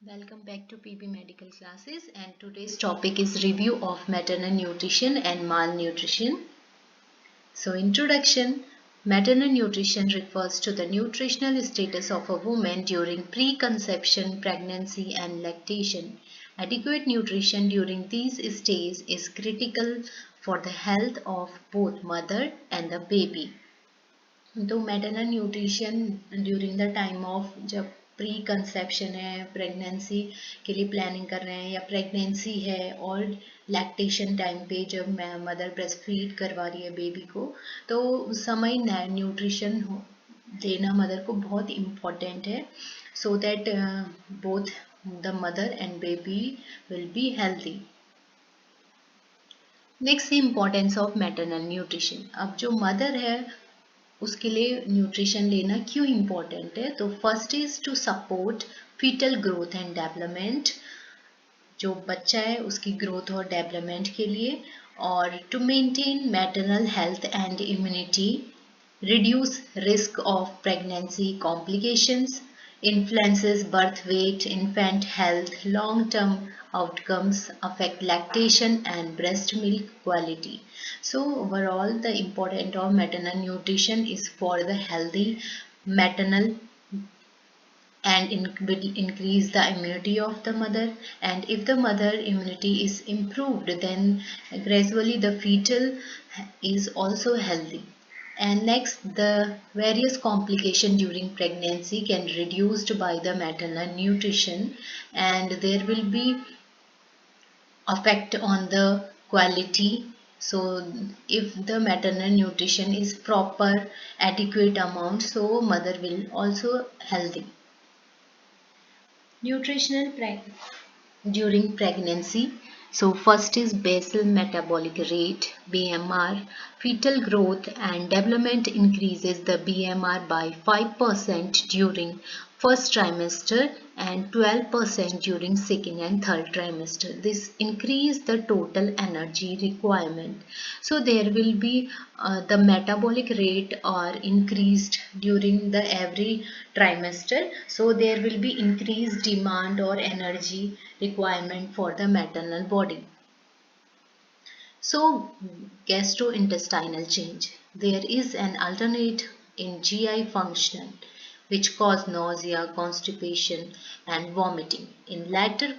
Welcome back to PB Medical Classes, and today's topic is review of maternal nutrition and malnutrition. So introduction. Maternal nutrition refers to the nutritional status of a woman during preconception, pregnancy and lactation. Adequate nutrition during these stages is critical for the health of both mother and the baby. तो maternal nutrition during the time of जब pre conception है, pregnancy के लिए planning कर रहे हैं या pregnancy है और लैक्टेशन टाइम पे जब मदर ब्रेस्ट फीड करवा रही है बेबी को, तो उस समय न्यूट्रिशन देना मदर को बहुत इम्पॉर्टेंट है so that both the mother and baby will be healthy. Next importance of maternal nutrition. अब जो मदर है उसके लिए न्यूट्रिशन लेना क्यों इम्पोर्टेंट है? तो first is to support fetal growth and development, जो बच्चा है उसकी ग्रोथ और डेवलपमेंट के लिए, और to maintain maternal health and immunity, reduce risk of pregnancy complications, influences birth weight, infant health, long-term outcomes, affect lactation and breast milk quality. So overall the important of maternal nutrition is for the healthy maternal and will increase the immunity of the mother, and if the mother immunity is improved, then gradually the fetal is also healthy. And next, the various complication during pregnancy can reduced by the maternal nutrition, and there will be effect on the quality. So if the maternal nutrition is proper adequate amount, so mother will also healthy. Nutritional during pregnancy. So first is basal metabolic rate, BMR. Fetal growth and development increases the BMR by 5% during first trimester and 12% during second and third trimester. This increase the total energy requirement. So there will be the metabolic rate are increased during the every trimester. So there will be increased demand or energy requirement for the maternal body. So gastrointestinal change. There is an alternate in GI function which cause nausea, constipation and vomiting. In latter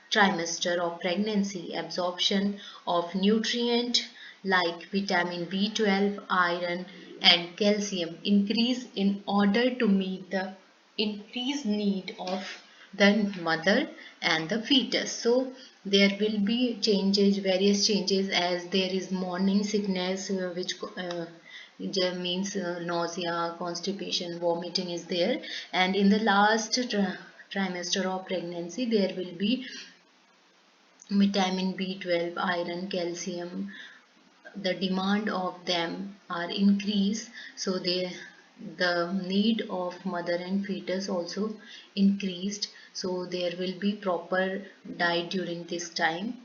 trimester of pregnancy, absorption of nutrient like vitamin B12, iron and calcium increase in order to meet the increased need of the mother and the fetus. So there will be changes, various changes, as there is morning sickness which means nausea, constipation, vomiting is there, and in the last trimester of pregnancy there will be vitamin B12, iron, calcium. The demand of them are increased, so the need of mother and fetus also increased, so there will be proper diet during this time.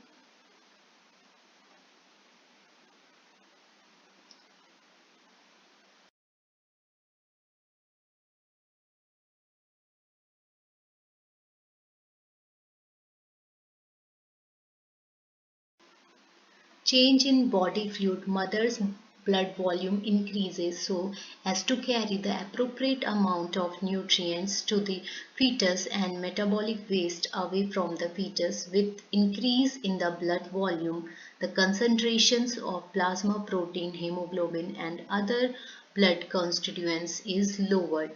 Change in body fluid. Mother's blood volume increases so as to carry the appropriate amount of nutrients to the fetus and metabolic waste away from the fetus. With increase in the blood volume, the concentrations of plasma protein, hemoglobin and other blood constituents is lowered.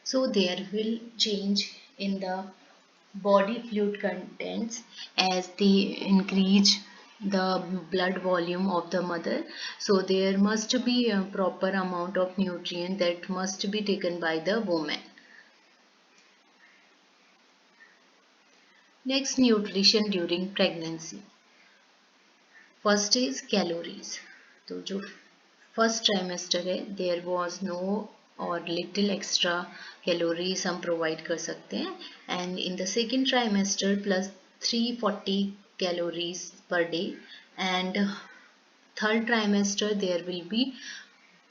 So there will change in the body fluid contents as they increase the blood volume of the mother, so there must be a proper amount of nutrient that must be taken by the woman. Next, nutrition during pregnancy. First is calories. तो जो first trimester है there was no और little extra calories हम provide कर सकते हैं, and in the second trimester plus 340 calories per day, and third trimester there will be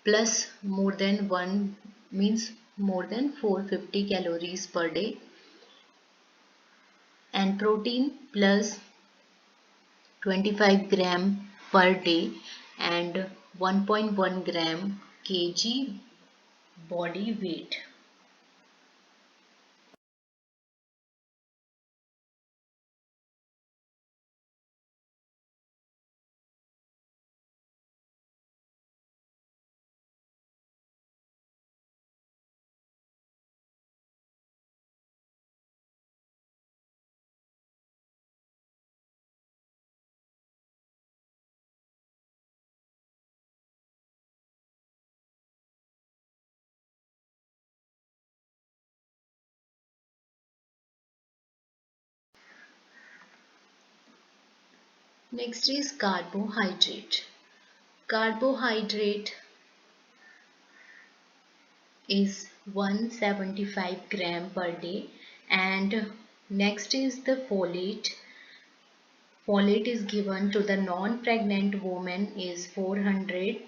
plus more than 1 means more than 450 calories per day. and protein plus 25 gram per day and 1.1 gram kg body weight. Next is carbohydrate. Carbohydrate is 175 gram per day, and next is the folate. Folate is given to the non-pregnant woman is 400.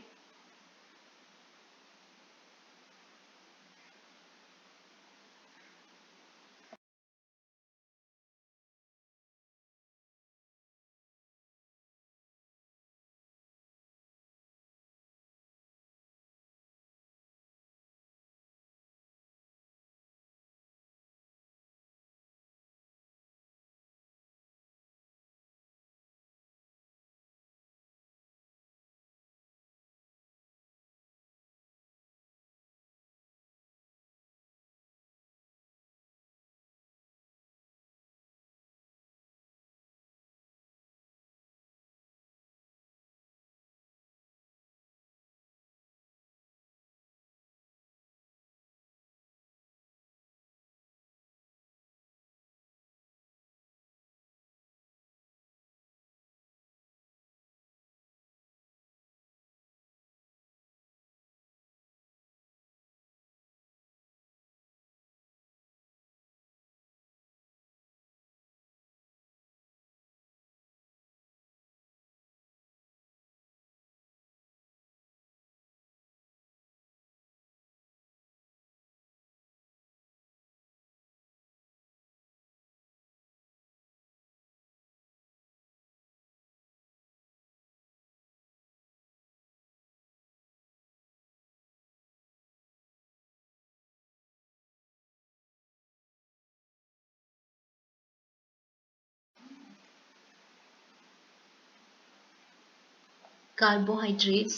Carbohydrates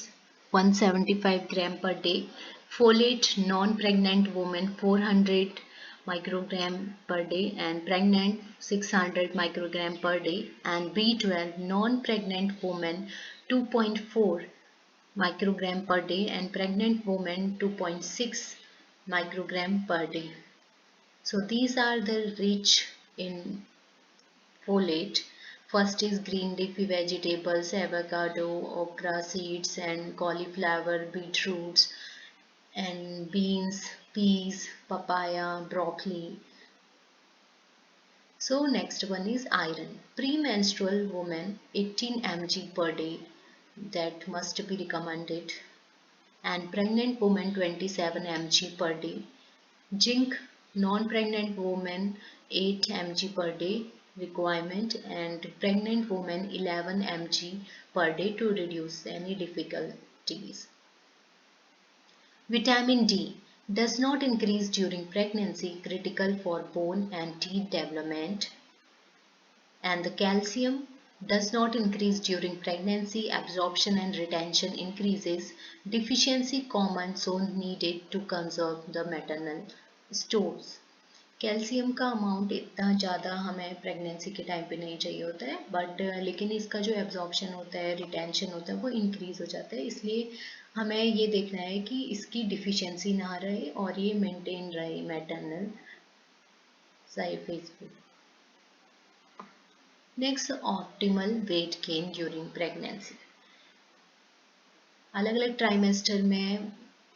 175 gram per day. Folate non-pregnant woman 400 microgram per day and pregnant 600 microgram per day, and B12 non-pregnant woman 2.4 microgram per day and pregnant woman 2.6 microgram per day. So these are the rich in folate. First is green leafy vegetables, avocado, okra seeds and cauliflower, beetroots and beans, peas, papaya, broccoli. So next one is iron. Premenstrual woman 18 mg per day, that must be recommended, and pregnant woman 27 mg per day. Zinc, non-pregnant woman 8 mg per day requirement, and pregnant woman 11 mg per day to reduce any difficulties. Vitamin D does not increase during pregnancy, critical for bone and teeth development. And the calcium does not increase during pregnancy, absorption and retention increases. Deficiency common, so needed to conserve the maternal stores. Calcium का amount इतना ज़्यादा हमें pregnancy के time पे नहीं चाहिए होता है, बट लेकिन इसका जो एब्जॉर्प्शन होता है, रिटेंशन होता है, वो इंक्रीज हो जाता है। इसलिए हमें ये देखना है कि इसकी डिफिशियंसी ना रहे और ये मेंटेन रहे मैटरनल साइफेज पे। Next, optimal weight gain during pregnancy. अलग अलग ट्राइमेस्टर में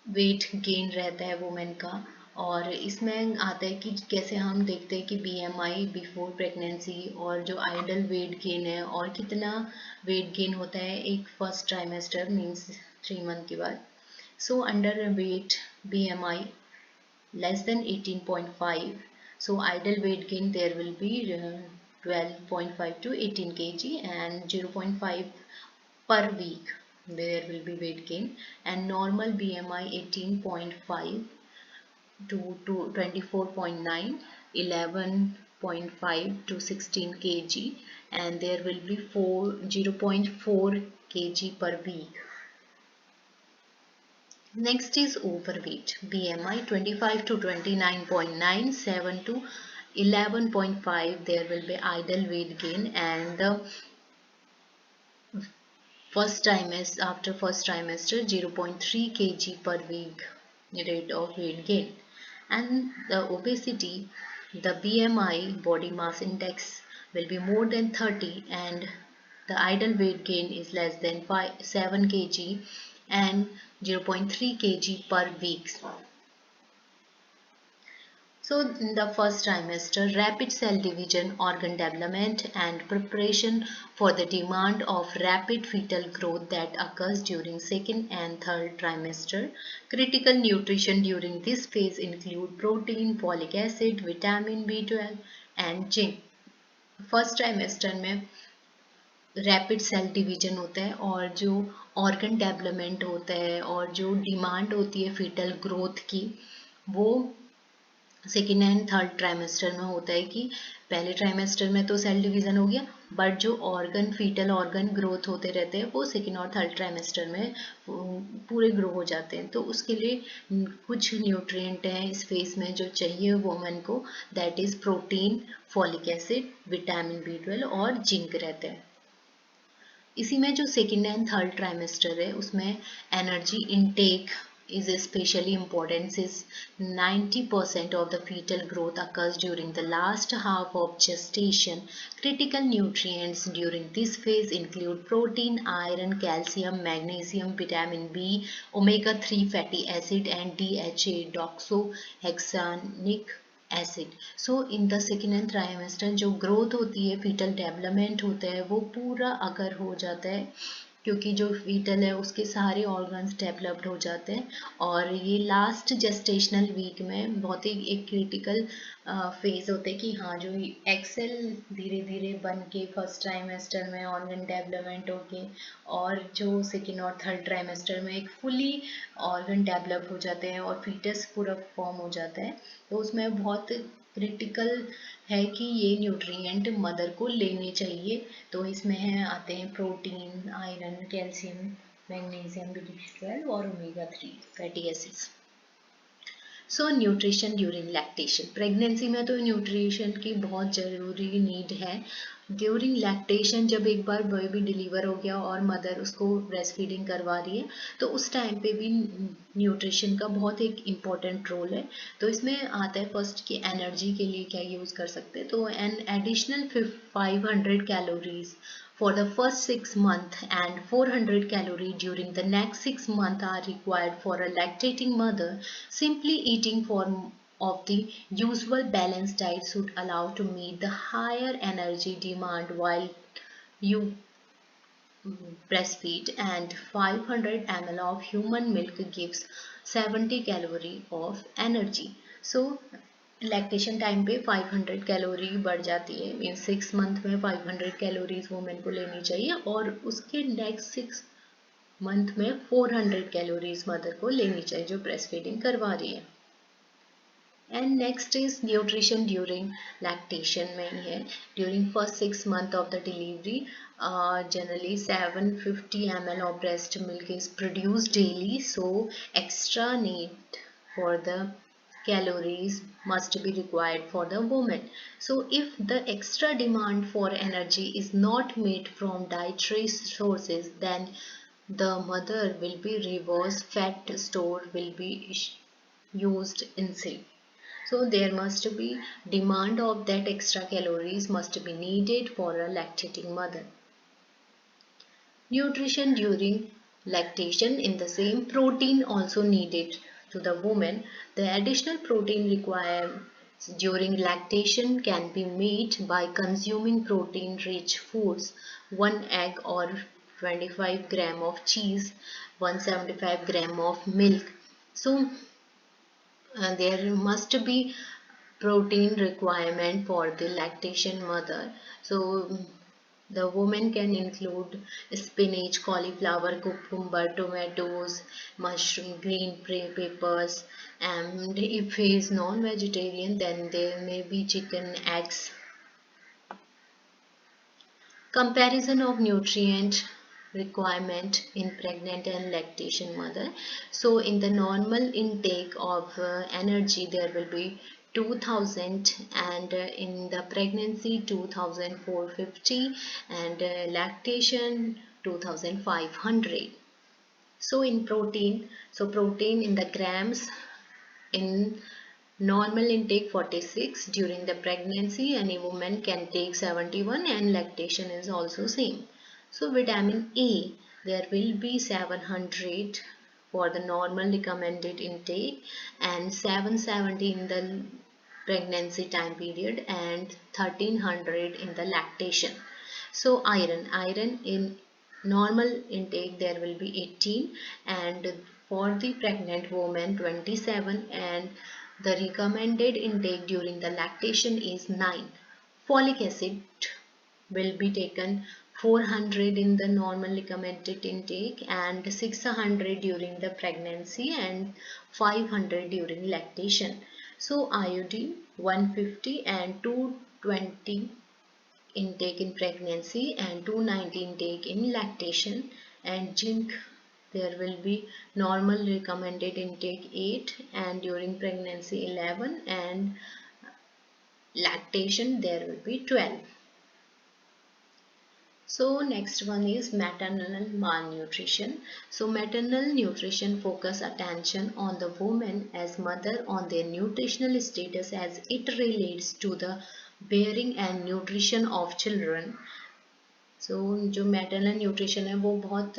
वेट गेन रहता है वुमेन का, और इसमें आता है कि कैसे हम देखते हैं कि बीएमआई बिफोर प्रेगनेंसी और जो आइडल वेट गेन है और कितना वेट गेन होता है एक फर्स्ट ट्राइमेस्टर मीन्स 3 मंथ के बाद। So under weight BMI less than 18.5, so ideal weight gain there will be 12.5 to 18 kg, and 0.5 per week there will be weight gain, and normal BMI 18.5 to 24.9, 11.5 to 16 kg, and there will be 0.4 kg per week. Next is overweight. BMI 25 to 29.9, 7 to 11.5, there will be idle weight gain, and the after first trimester 0.3 kg per week rate of weight gain. And the obesity, the BMI body mass index will be more than 30, and the idle weight gain is less than 7 kg and 0.3 kg per week. So in the first trimester, rapid cell division, organ development, and preparation for the demand of rapid fetal growth that occurs during second and third trimester. Critical nutrition during this phase include protein, folic acid, vitamin B12 and zinc. First trimester में rapid cell division होता है, और जो organ development होता है और जो demand होती है फीटल ग्रोथ की, वो सेकेंड एंड थर्ड ट्राइमेस्टर में होता है। कि पहले ट्राइमेस्टर में तो सेल डिवीजन हो गया, बट जो ऑर्गन फीटल ऑर्गन ग्रोथ होते रहते हैं वो सेकेंड और थर्ड ट्राइमेस्टर में पूरे ग्रो हो जाते हैं। तो उसके लिए कुछ न्यूट्रिएंट हैं इस फेज में जो चाहिए वुमेन को, that is protein, folic acid, vitamin B12 और जिंक रहते हैं। इसी में जो सेकेंड एंड थर्ड ट्राइमेस्टर है उसमें energy intake is especially important since 90% of the fetal growth occurs during the last half of gestation. Critical nutrients during this phase include protein, iron, calcium, magnesium, vitamin B, omega-3 fatty acid and DHA, deoxyhexaenic acid. So in the second and trimester जो growth होती है, fetal development होता है, वो पूरा अगर हो जाता है, क्योंकि जो फीटल है उसके सारे ऑर्गन्स डेवलप्ड हो जाते हैं, और ये लास्ट जेस्टेशनल वीक में बहुत ही एक क्रिटिकल फेज होता है कि हाँ जो एक्सेल धीरे धीरे बन के फर्स्ट ट्राइमेस्टर में ऑर्गन डेवलपमेंट होके, और जो सेकेंड और थर्ड ट्राइमेस्टर में एक फुली ऑर्गन डेवलप हो जाते हैं और फीटस पूरा फॉर्म हो जाता है। तो उसमें बहुत क्रिटिकल है कि ये न्यूट्रिएंट मदर को लेने चाहिए। तो इसमें है आते हैं protein, iron, calcium, magnesium, B12 और ओमेगा-3 फैटी एसिड्स। सो न्यूट्रिशन ड्यूरिंग लैक्टेशन। प्रेगनेंसी में तो न्यूट्रिशन की बहुत ज़रूरी नीड है। ड्यूरिंग लैक्टेशन जब एक बार बेबी डिलीवर हो गया और मदर उसको ब्रेस्ट फीडिंग करवा रही है, तो उस टाइम पे भी न्यूट्रिशन का बहुत एक इम्पॉर्टेंट रोल है। तो इसमें आता है फर्स्ट कि एनर्जी के लिए क्या यूज़ कर सकते हैं। तो an additional 500 calories for the first 6 months and 400 calories during the next 6 months are required for a lactating mother. Simply eating form of the usual balanced diet should allow to meet the higher energy demand while you breastfeed, and 500 ml of human milk gives 70 calorie of energy. So lactation time पे 500 calorie बढ़ जाती है, mean 6 month में 500 calories women को लेनी चाहिए, और उसके नेक्स्ट 6 मंथ में 400 कैलोरीज मदर को लेनी चाहिए जो ब्रेस्ट फीडिंग करवा रही है। And next is nutrition during lactation में ही है। During first 6 month of the delivery generally 750 ml of breast milk is produced daily, so extra need for the calories must be required for the woman. So if the extra demand for energy is not made from dietary sources, then the mother will be reverse fat store will be used instead. So there must be demand of that extra calories must be needed for a lactating mother. Nutrition during lactation in the same protein also needed to the woman. The additional protein required during lactation can be made by consuming protein rich foods, 1 egg or 25 gram of cheese, 175 gram of milk. So there must be protein requirement for the lactation mother. So the woman can include spinach, cauliflower, cucumber, tomatoes, mushroom, green peppers, and if he is non-vegetarian, then there may be chicken, eggs. Comparison of nutrient requirement in pregnant and lactation mother. So in the normal intake of energy there will be 2000, and in the pregnancy 2450, and lactation 2500. So in protein, so protein in the grams, in normal intake 46, during the pregnancy any woman can take 71, and lactation is also same. So vitamin A, there will be 700 for the normal recommended intake and 770 in the pregnancy time period and 1300 in the lactation. So iron in normal intake there will be 18, and for the pregnant woman 27, and the recommended intake during the lactation is 9. Folic acid will be taken 400 in the normal recommended intake and 600 during the pregnancy and 500 during lactation. So iodine 150 and 220 intake in pregnancy and 290 intake in lactation, and zinc there will be normal recommended intake 8 and during pregnancy 11, and lactation there will be 12. So next one is maternal malnutrition. So maternal nutrition focus attention on the woman as mother on their nutritional status as it relates to the bearing and nutrition of children. So जो maternal nutrition है वो बहुत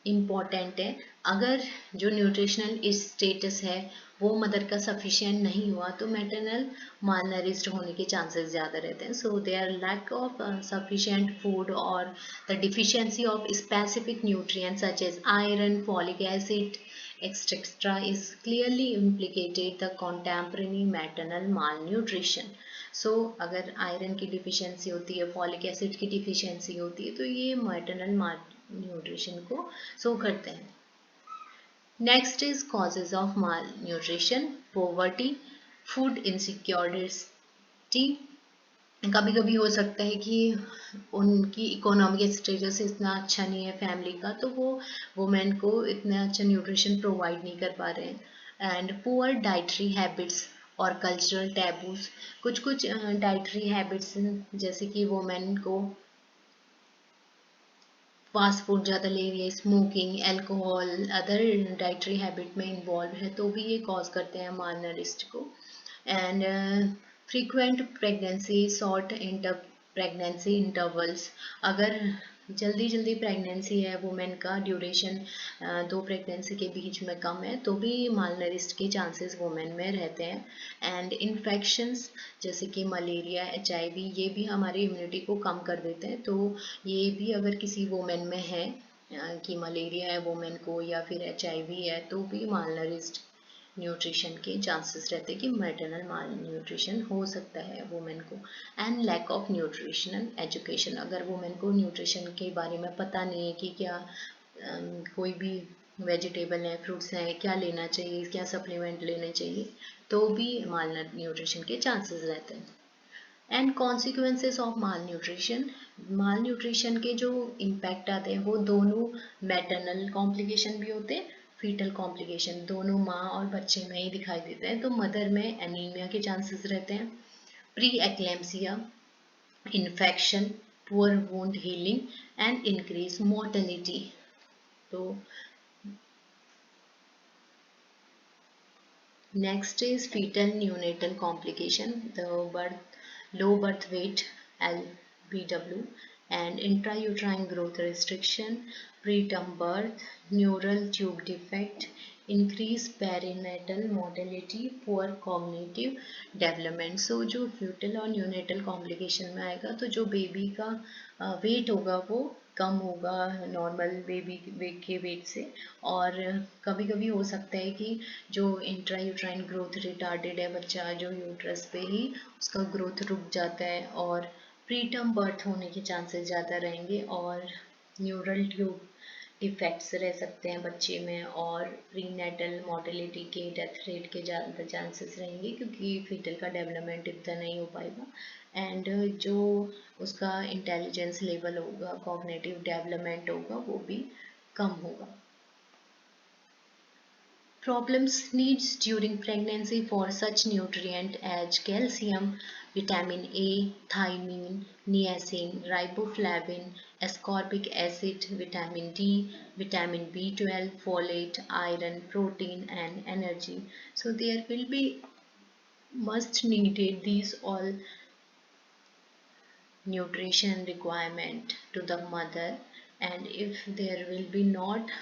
important है. अगर जो nutritional status है वो mother का सफिशिएंट नहीं हुआ तो मैटरनल मालनरिश्ड होने के चांसेस ज़्यादा रहते हैं. So they are lack of sufficient food और the deficiency of specific nutrients such as iron, folic acid etcetera is clearly implicated the contemporary maternal malnutrition. So अगर आयरन की डिफिशियंसी होती है, फॉलिक एसिड की deficiency होती है तो ये मैटरनल malnutrition को शो करते हैं. Next is causes of malnutrition, poverty, food insecurity. कभी कभी हो सकता है कि उनकी इकोनॉमिक स्टेटस इतना अच्छा नहीं है फैमिली का, तो वो वुमेन को इतना अच्छा न्यूट्रिशन प्रोवाइड नहीं कर पा रहे हैं. एंड पुअर डाइटरी हैबिट्स और कल्चरल टैबूज. कुछ कुछ डाइटरी हैबिट्स जैसे कि वुमेन को फास्ट फूड ज़्यादा ले रही है, smoking, alcohol, other dietary habit में इन्वॉल्व है तो भी ये कॉज करते हैं मालनरिस्ट को. And frequent pregnancy, short pregnancy intervals. अगर जल्दी जल्दी प्रेगनेंसी है वुमेन का ड्यूरेशन 2 प्रेगनेंसी के बीच में कम है तो भी मालनरिस्ट के चांसेस वुमेन में रहते हैं. एंड इन्फेक्शंस जैसे कि मलेरिया, HIV, ये भी हमारी इम्यूनिटी को कम कर देते हैं. तो ये भी अगर किसी वुमेन में है कि मलेरिया है वुमेन को या फिर HIV है तो भी मालनरिस्ट न्यूट्रिशन के चांसेस रहते हैं कि मैटरनल माल न्यूट्रिशन हो सकता है वुमेन को. And lack of nutritional education. अगर वुमेन को न्यूट्रिशन के बारे में पता नहीं है कि क्या कोई भी वेजिटेबल है, फ्रूट्स हैं, क्या लेना चाहिए, क्या सप्लीमेंट लेने चाहिए, तो भी माल न्यूट्रिशन के चांसेस रहते हैं. And consequences of mall nutrition के जो इम्पैक्ट आते हैं वो दोनों मैटरनल कॉम्प्लिकेशन भी होते हैं, फीटल कॉम्प्लिकेशन दोनों माँ और बच्चे में ही दिखाई देते हैं. तो मदर में एनीमिया के चांसेस रहते हैं, pre eclampsia, infection, poor wound healing and increase mortality. तो next is fetal neonatal complication, low birth weight LBW, and intrauterine growth restriction, preterm birth, neural tube defect, increased perinatal mortality, poor cognitive development. So जो fetal और neonatal complication में आएगा तो जो baby का wait होगा वो कम होगा नॉर्मल बेबी वेट के वेट से। और कभी कभी हो सकता है कि जो इंट्रा यूट्राइन ग्रोथ रिटार्डेड है बच्चा, जो यूट्रस पे ही उसका ग्रोथ रुक जाता है और प्री टर्म बर्थ होने के चांसेस ज़्यादा रहेंगे और न्यूरल ट्यूब डिफेक्ट्स रह सकते हैं बच्चे में और प्रीनेटल मोर्टेलिटी के डेथ रेट के ज़्यादा चांसेस रहेंगे क्योंकि फीटल का डेवलपमेंट इतना नहीं हो पाएगा। एंड जो उसका इंटेलिजेंस लेवल होगा, कॉग्निटिव डेवलपमेंट होगा, वो भी कम होगा। Problems needs during pregnancy for such nutrient as calcium, vitamin A, thiamine, niacin, riboflavin, ascorbic acid, vitamin D, vitamin B12, folate, iron, protein and energy. So there will be must needed these all nutrition requirement to the mother, and if there will be not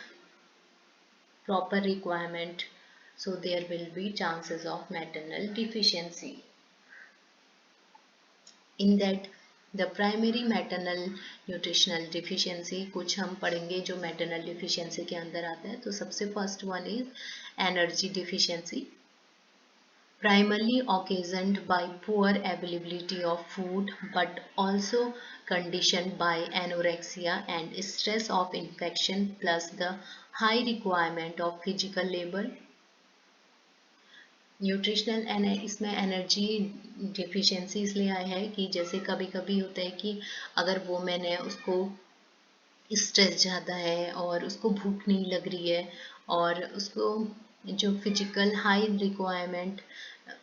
proper requirement, so there will be chances of maternal deficiency. In that the primary maternal nutritional deficiency कुछ हम पढ़ेंगे जो maternal deficiency के अंदर आता है। तो सबसे first one is energy deficiency, primarily occasioned by poor availability of food but also conditioned by anorexia and stress of infection plus the high requirement of physical labor. Nutritional इसमें energy deficiency इसलिए आया है कि जैसे कभी कभी होता है कि अगर वोमेन है उसको स्ट्रेस ज़्यादा है और उसको भूख नहीं लग रही है और उसको जो फिजिकल हाई रिक्वायरमेंट,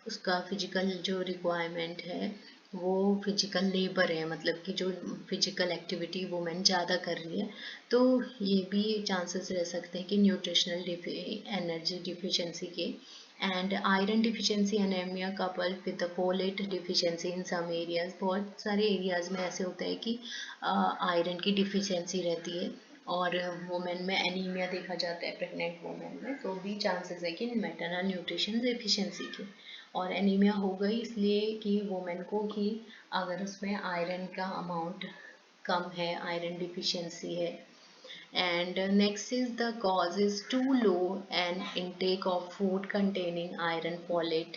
उसका फिजिकल जो रिक्वायरमेंट है वो फिजिकल लेबर है, मतलब कि जो फिजिकल एक्टिविटी वुमेन ज़्यादा कर रही है, तो ये भी चांसेस रह सकते हैं कि न्यूट्रिशनल एनर्जी डिफिशिएंसी के। And iron deficiency anaemia coupled with the folate deficiency in some areas, बहुत सारे एरियाज में ऐसे होता है कि आयरन की डिफिशिएंसी रहती है और वुमेन में एनीमिया देखा जाता है प्रेग्नेंट वुमेन में, तो भी चांसेस है कि मैटरनल न्यूट्रिशन डेफिशिएंसी के। और एनीमिया हो गई इसलिए कि वुमेन को ही अगर उसमें आयरन का अमाउंट कम है, आयरन डिफिशिएंसी है। And next is the cause is too low an intake of food containing iron, folate,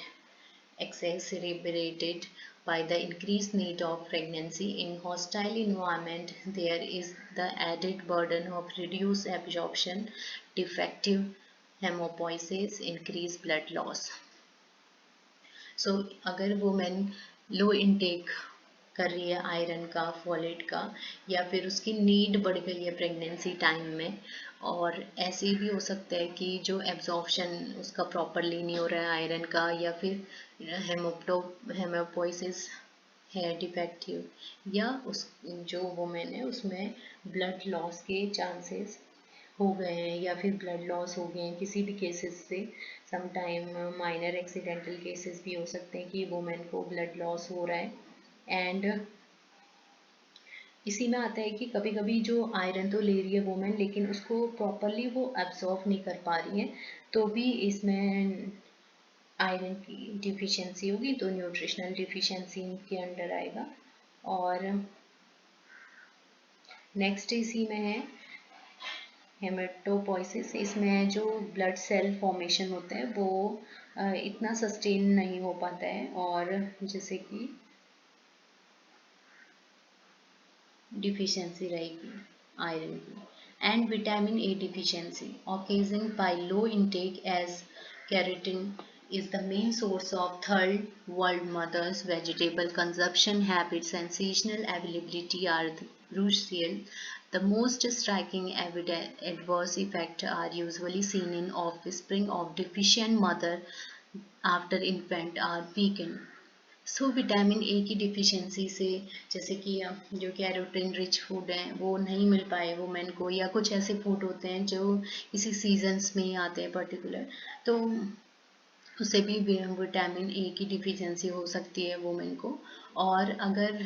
exacerbated by the increased need of pregnancy. In hostile environment there is the added burden of reduced absorption, defective hemopoiesis, increased blood loss. So अगर women लो intake कर रही है iron का, folate का, या फिर उसकी need बढ़ गई है प्रेगनेंसी टाइम में, और ऐसे भी हो सकता है कि जो एब्जॉर्प्शन उसका प्रॉपरली नहीं हो रहा है आयरन का, या फिर हेमोपोइसिस है डिफेक्टिव, या उस जो वुमेन है उसमें ब्लड लॉस के चांसेस हो गए हैं या फिर ब्लड लॉस हो गए हैं किसी भी केसेस से। समटाइम माइनर एक्सीडेंटल केसेस भी हो सकते हैं कि वुमेन को ब्लड लॉस हो रहा है। एंड इसी में आता है कि कभी कभी जो आयरन तो ले रही है वुमेन लेकिन उसको प्रॉपरली वो एब्जॉर्ब नहीं कर पा रही है, तो भी इसमें आयरन की डिफिशिएंसी होगी, तो न्यूट्रिशनल डिफिशिएंसी के अंडर आएगा। और नेक्स्ट इसी में है हेमेटोपोइसिस। इसमें जो ब्लड सेल फॉर्मेशन होता है वो इतना सस्टेन नहीं हो पाता है, और जैसे कि डिफिशिएंसी रहेगी आयरन की। And vitamin A deficiency occasioned by low intake as keratin is the main source of third world mothers. Vegetable consumption habits and seasonal availability are crucial. The most striking adverse effects are usually seen in offspring of deficient mother after infant are weakened. So vitamin A की deficiency से जैसे कि जो carotene rich food हैं वो नहीं मिल पाए women को, या कुछ ऐसे फूड होते हैं जो किसी सीजन्स में ही आते हैं पर्टिकुलर, तो उससे भी विटामिन ए की डिफिशिएंसी हो सकती है वुमेन को। और अगर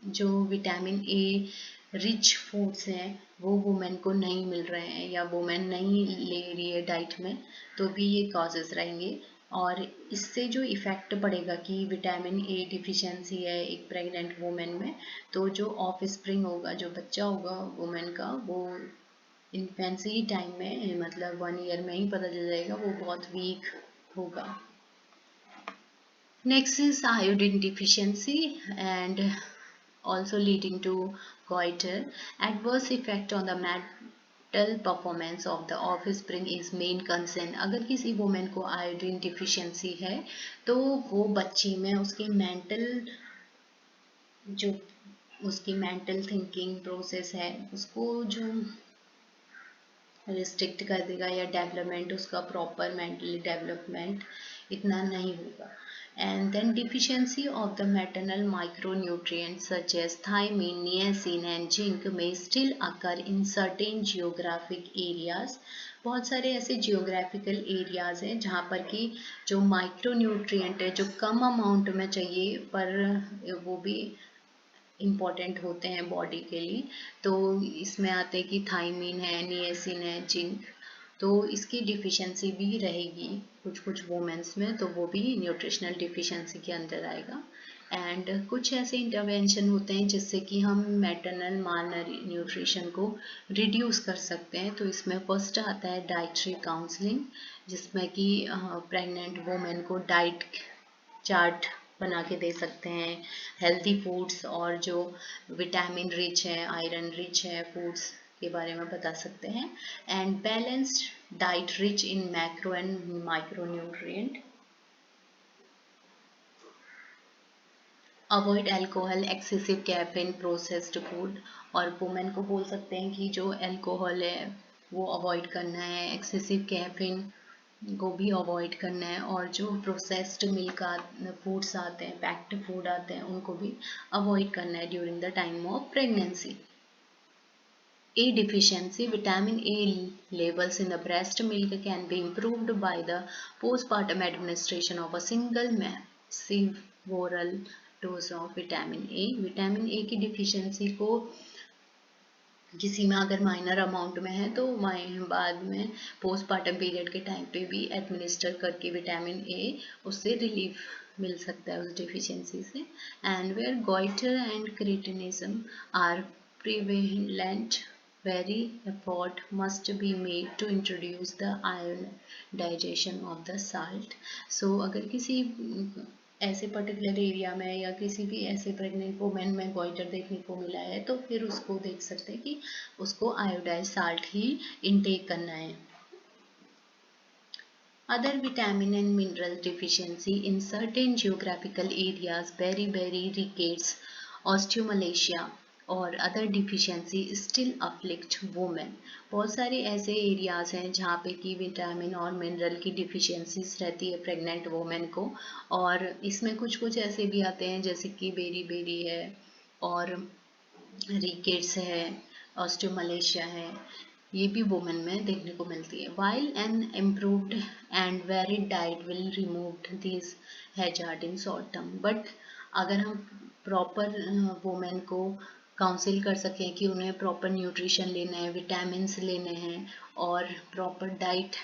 जो विटामिन ए रिच फूड्स हैं वो वुमेन को नहीं मिल रहे हैं या वुमेन नहीं ले रही है डाइट में, तो भी ये कॉजेज रहेंगे और इससे जो इफ़ेक्ट पड़ेगा कि विटामिन ए डिफिशिएंसी है एक प्रेग्नेंट वुमेन में, तो जो ऑफ स्प्रिंग होगा, जो बच्चा होगा वुमेन का, वो इन्फेंसी टाइम में, मतलब 1 ईयर में ही पता चल जाएगा, वो बहुत वीक होगा। Next is iodine deficiency and also leading to goiter. Adverse effect on the mental performance of the offspring is main concern. अगर किसी वुमेन को आयोडीन डिफिशियंसी है तो वो बच्ची में उसकी जो उसकी मेंटल थिंकिंग प्रोसेस है उसको जो रिस्ट्रिक्ट कर देगा, या डेवलपमेंट उसका प्रॉपर मेंटली डेवलपमेंट इतना नहीं होगा। And then deficiency of the maternal micronutrients such as thiamine, niacin and zinc may still occur in certain geographic areas. बहुत सारे ऐसे जियोग्राफिकल एरियाज हैं जहाँ पर कि जो माइक्रोन्यूट्रिएंट है जो कम अमाउंट में चाहिए पर वो भी इम्पॉर्टेंट होते हैं बॉडी के लिए। तो इसमें आते हैं कि थाइमिन है, निएसिन है, जिंक, तो इसकी डिफिशियंसी भी रहेगी कुछ कुछ वुमेन्स में, तो वो भी न्यूट्रिशनल डिफिशियंसी के अंदर आएगा। एंड कुछ ऐसे इंटरवेंशन होते हैं जिससे कि हम मैटरनल माल न्यूट्रिशन को रिड्यूस कर सकते हैं। तो इसमें फर्स्ट आता है डाइटरी काउंसलिंग, जिसमें कि प्रेग्नेंट वुमेन को डाइट चार्ट बना के दे सकते हैं, हेल्दी फूड्स और जो विटामिन रिच है, आयरन रिच है फूड्स के बारे में बता सकते हैं। And balanced diet rich in macro and micro nutrient. Avoid alcohol, excessive caffeine, processed food, और वुमेन को बोल सकते हैं कि जो अल्कोहल है वो अवॉइड करना है, एक्सेसिव कैफीन को भी अवॉइड करना है, और जो प्रोसेस्ड मिल्क फूड्स आते हैं, पैक्ड फूड आते हैं, उनको भी अवॉइड करना है during the time of pregnancy. A deficiency, vitamin A levels in the breast milk can be improved by the postpartum administration of a single massive oral dose of vitamin A. Vitamin A की deficiency को किसी में अगर minor amount में है तो बाद में पोस्टपार्टम पीरियड के टाइम पे भी एडमिनिस्टर करके विटामिन ए उससे रिलीफ मिल सकता है उस डिफिशियंसी से। And where goitre and cretinism are prevalent, very effort must be made to introduce the iodization of the salt. So अगर किसी ऐसे पर्टिकुलर एरिया में या किसी भी ऐसे प्रेग्नेंट वुमेन में गॉइटर देखने को मिला है तो फिर उसको देख सकते हैं कि उसको आयोडाइज साल्ट ही इनटेक करना है। Other vitamin and mineral deficiency in certain geographical areas, beriberi, rickets, osteomalacia और other deficiency still afflict women. बहुत सारे ऐसे एरियाज हैं जहाँ पे कि विटामिन और मिनरल की डिफिशियंसीज रहती है प्रेग्नेंट वुमेन को, और इसमें कुछ कुछ ऐसे भी आते हैं जैसे कि बेरी है और रिकेट्स है, ऑस्टियोमलेशिया है, ये भी वुमेन में देखने को मिलती है। While N improved and varied diet will remove this hazard in short term, but अगर हम प्रॉपर वुमेन को काउंसिल कर सकें कि उन्हें प्रॉपर न्यूट्रिशन लेना है, विटामिन्स लेने हैं और प्रॉपर डाइट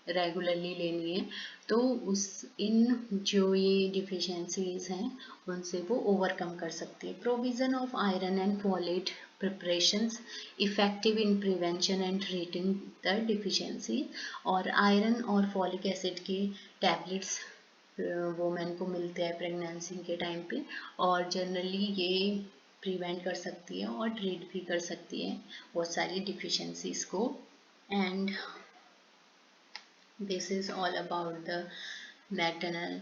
रेगुलरली लेनी है, तो उस इन जो ये डिफिशियंसीज हैं उनसे वो ओवरकम कर सकती है। Provision of iron and folate preparations effective in prevention and treating the deficiency, और आयरन और फॉलिक एसिड के टैबलेट्स वुमेन को मिलते हैं प्रेगनेंसी के टाइम पे, और जनरली ये प्रिवेंट कर सकती है और ट्रीट भी कर सकती है बहुत सारी डिफिशियंसीज को। And this is all about the maternal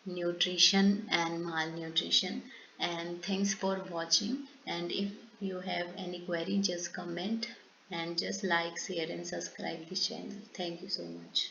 nutrition and malnutrition, and thanks for watching. And if you have any query, just comment and just like, share and subscribe this channel. Thank you so much.